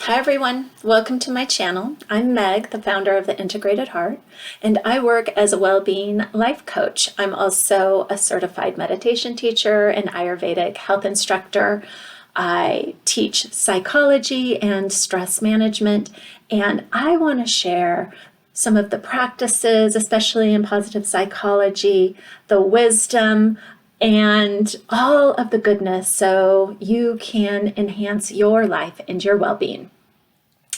Hi everyone, welcome to my channel. I'm Meg, the founder of The Integrated Heart, and I work as a well-being life coach. I'm also a certified meditation teacher and Ayurvedic health instructor. I teach psychology and stress management, and I want to share some of the practices, especially in positive psychology, the wisdom, and all of the goodness so you can enhance your life and your well-being.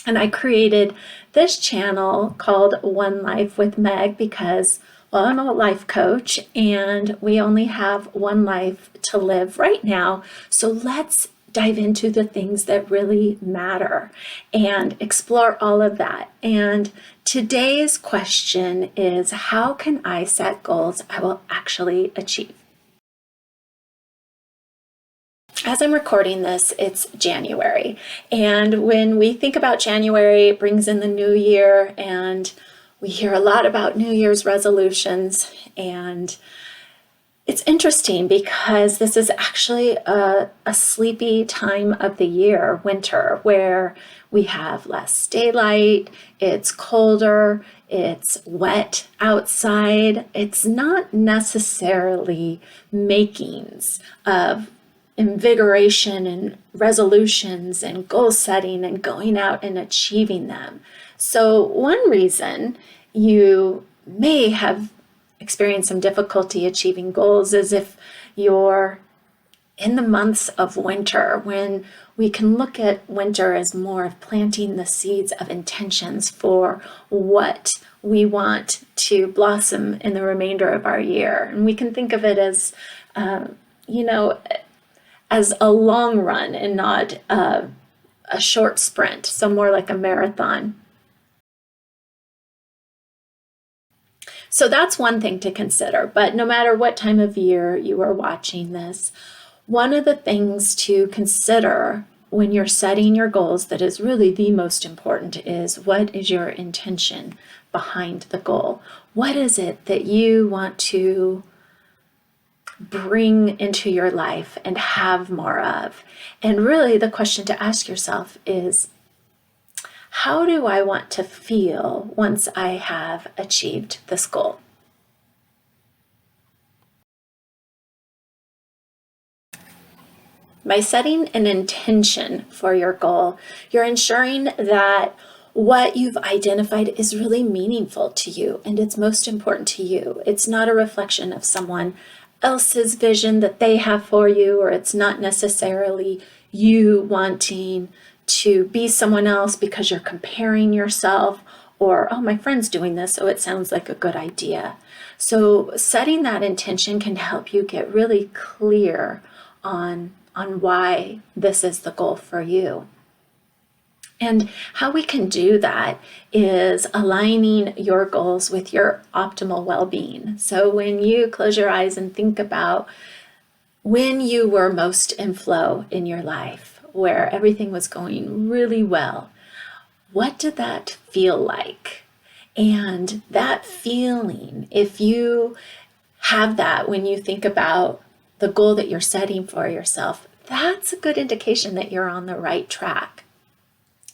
And I created this channel called One Life with Meg because, well, I'm a life coach and we only have one life to live right now. So let's dive into the things that really matter and explore all of that. And today's question is, how can I set goals I will actually achieve? As I'm recording this, it's January. And when we think about January, it brings in the new year, and we hear a lot about New Year's resolutions. And it's interesting because this is actually a sleepy time of the year, winter, where we have less daylight, it's colder, it's wet outside. It's not necessarily makings of invigoration and resolutions and goal setting and going out and achieving them. So one reason you may have experienced some difficulty achieving goals is if you're in the months of winter, when we can look at winter as more of planting the seeds of intentions for what we want to blossom in the remainder of our year. And we can think of it as, as a long run and not a short sprint, so more like a marathon. So that's one thing to consider, but no matter what time of year you are watching this, one of the things to consider when you're setting your goals that is really the most important is, what is your intention behind the goal? What is it that you want to bring into your life and have more of? And really the question to ask yourself is, how do I want to feel once I have achieved this goal? By setting an intention for your goal, you're ensuring that what you've identified is really meaningful to you and it's most important to you. It's not a reflection of someone else's vision that they have for you, or it's not necessarily you wanting to be someone else because you're comparing yourself, or, oh, my friend's doing this, so it sounds like a good idea. So setting that intention can help you get really clear on why this is the goal for you. And how we can do that is aligning your goals with your optimal well-being. So when you close your eyes and think about when you were most in flow in your life, where everything was going really well, what did that feel like? And that feeling, if you have that when you think about the goal that you're setting for yourself, that's a good indication that you're on the right track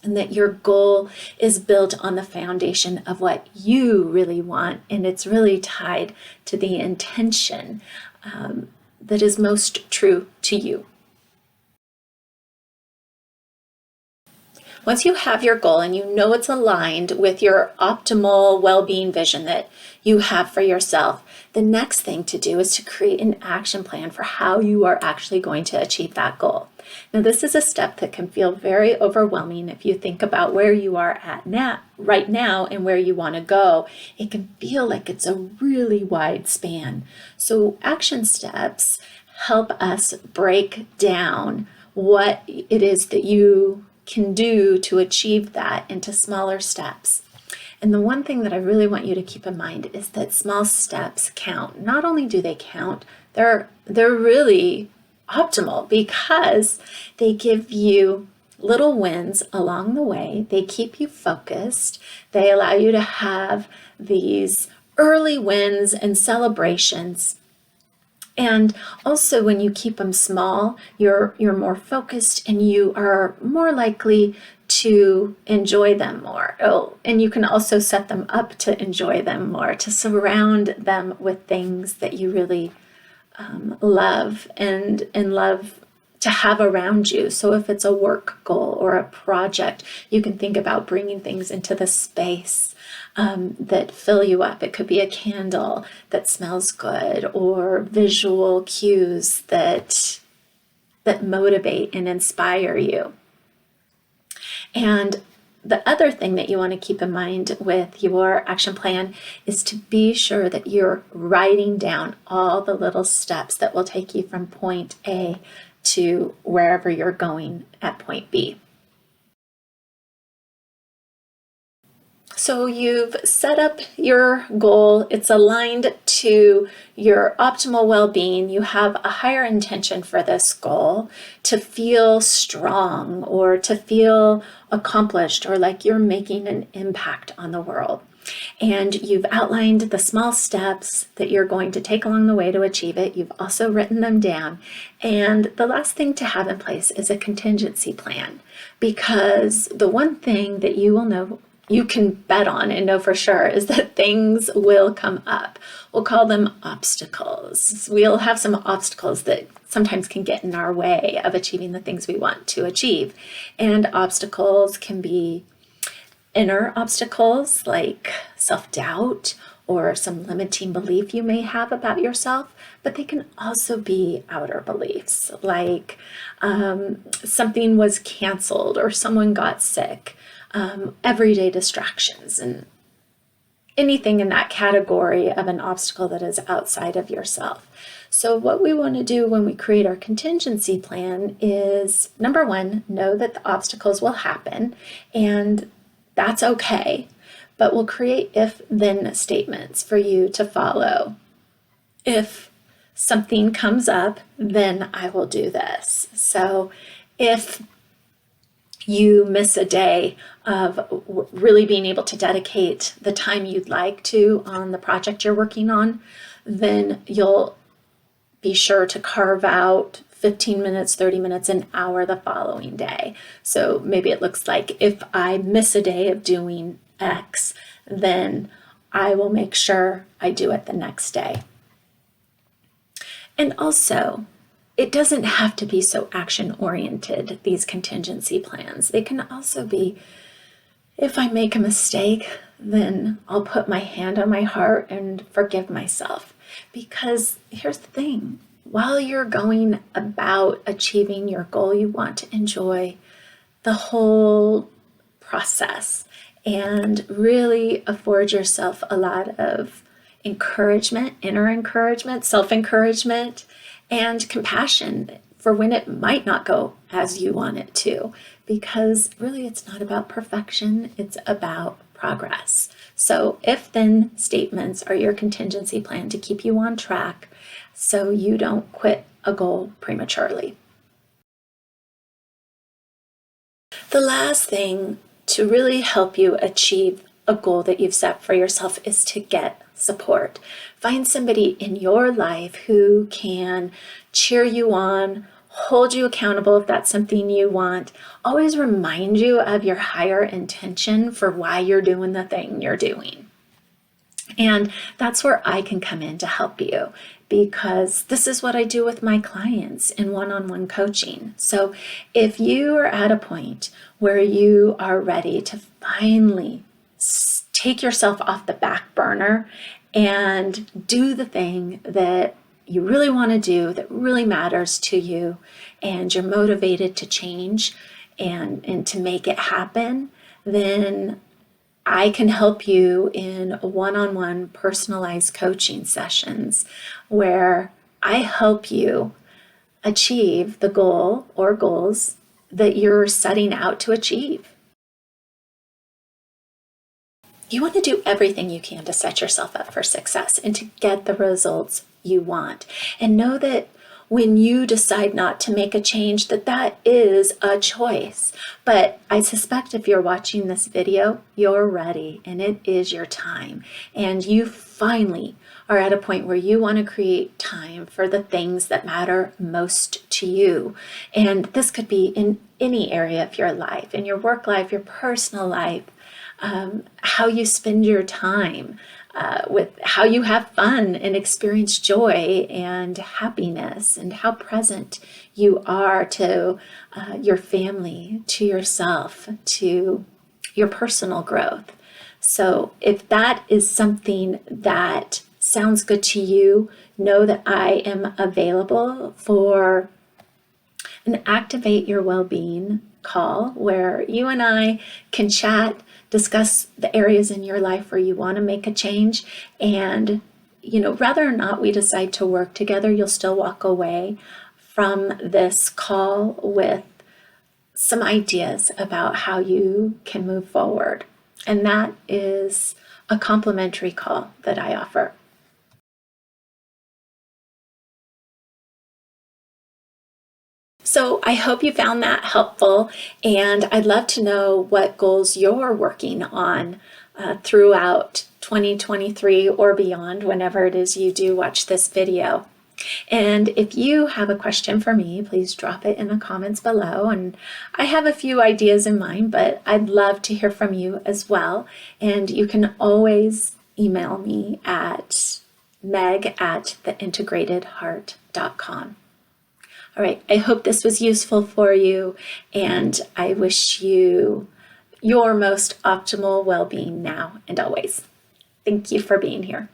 and that your goal is built on the foundation of what you really want, and it's really tied to the intention that is most true to you. Once you have your goal and you know it's aligned with your optimal well-being vision that you have for yourself, the next thing to do is to create an action plan for how you are actually going to achieve that goal. Now, this is a step that can feel very overwhelming if you think about where you are at right now and where you want to go. It can feel like it's a really wide span. So action steps help us break down what it is that you can do to achieve that into smaller steps. And the one thing that I really want you to keep in mind is that small steps count. Not only do they count, they're really optimal because they give you little wins along the way. They keep you focused. They allow you to have these early wins and celebrations. And also when you keep them small, you're more focused and you are more likely to enjoy them more. Oh, and you can also set them up to enjoy them more, to surround them with things that you really love and love to have around you. So if it's a work goal or a project, you can think about bringing things into the space that fill you up. It could be a candle that smells good, or visual cues that motivate and inspire you. And the other thing that you want to keep in mind with your action plan is to be sure that you're writing down all the little steps that will take you from point A to wherever you're going at point B. So you've set up your goal, it's aligned to your optimal well-being. You have a higher intention for this goal to feel strong or to feel accomplished or like you're making an impact on the world. And you've outlined the small steps that you're going to take along the way to achieve it. You've also written them down. And the last thing to have in place is a contingency plan, because the one thing that you will know you can bet on and know for sure is that things will come up. We'll call them obstacles. We'll have some obstacles that sometimes can get in our way of achieving the things we want to achieve. And obstacles can be inner obstacles like self-doubt or some limiting belief you may have about yourself, but they can also be outer beliefs like something was canceled or someone got sick. Everyday distractions, and anything in that category of an obstacle that is outside of yourself. So what we want to do when we create our contingency plan is, number one, know that the obstacles will happen, and that's okay, but we'll create if-then statements for you to follow. If something comes up, then I will do this. So if you miss a day of really being able to dedicate the time you'd like to on the project you're working on, then you'll be sure to carve out 15 minutes, 30 minutes, an hour the following day. So maybe it looks like if I miss a day of doing X, then I will make sure I do it the next day. And also, it doesn't have to be so action-oriented, these contingency plans. They can also be, if I make a mistake, then I'll put my hand on my heart and forgive myself. Because here's the thing, while you're going about achieving your goal, you want to enjoy the whole process and really afford yourself a lot of encouragement, inner encouragement, self-encouragement, and compassion for when it might not go as you want it to, because really it's not about perfection, it's about progress. So if-then statements are your contingency plan to keep you on track so you don't quit a goal prematurely. The last thing to really help you achieve a goal that you've set for yourself is to get support. Find somebody in your life who can cheer you on, hold you accountable if that's something you want, always remind you of your higher intention for why you're doing the thing you're doing. And that's where I can come in to help you, because this is what I do with my clients in one-on-one coaching. So if you are at a point where you are ready to finally take yourself off the back burner and do the thing that you really want to do, that really matters to you, and you're motivated to change and to make it happen, then I can help you in one-on-one personalized coaching sessions where I help you achieve the goal or goals that you're setting out to achieve. You want to do everything you can to set yourself up for success and to get the results you want. And know that when you decide not to make a change, that is a choice. But I suspect if you're watching this video, you're ready and it is your time. And you finally are at a point where you want to create time for the things that matter most to you. And this could be in any area of your life, in your work life, your personal life, how you spend your time, with how you have fun and experience joy and happiness, and how present you are to your family, to yourself, to your personal growth. So if that is something that sounds good to you, know that I am available for an Activate Your Well-Being call where you and I can chat, discuss the areas in your life where you want to make a change. And, whether or not we decide to work together, you'll still walk away from this call with some ideas about how you can move forward. And that is a complimentary call that I offer. So I hope you found that helpful, and I'd love to know what goals you're working on throughout 2023 or beyond, whenever it is you do watch this video. And if you have a question for me, please drop it in the comments below. And I have a few ideas in mind, but I'd love to hear from you as well. And you can always email me at meg@theintegratedheart.com. All right, I hope this was useful for you, and I wish you your most optimal well-being now and always. Thank you for being here.